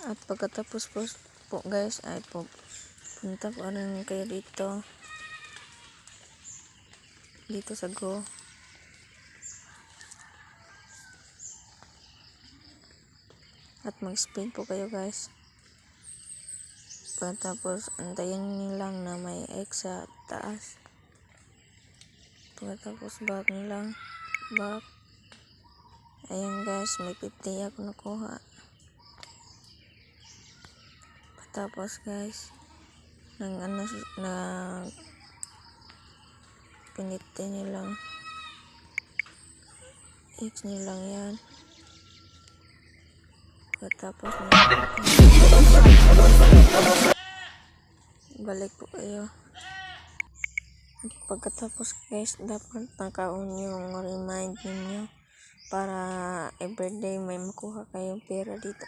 At pagkatapos po guys ay punta po rin kayo dito sa Go. At mag-spin po kayo guys. Pagkatapos antayin nyo lang na may X sa taas. Pagkatapos back nyo lang, back. Ayan guys, may 50 ako nakuha. Tapos guys, pinitin nyo lang, X nyo lang yan. Tapos balik po kayo. Pagkatapos guys, dapat naka-on yung remind ninyo para everyday may makuha kayong pera dito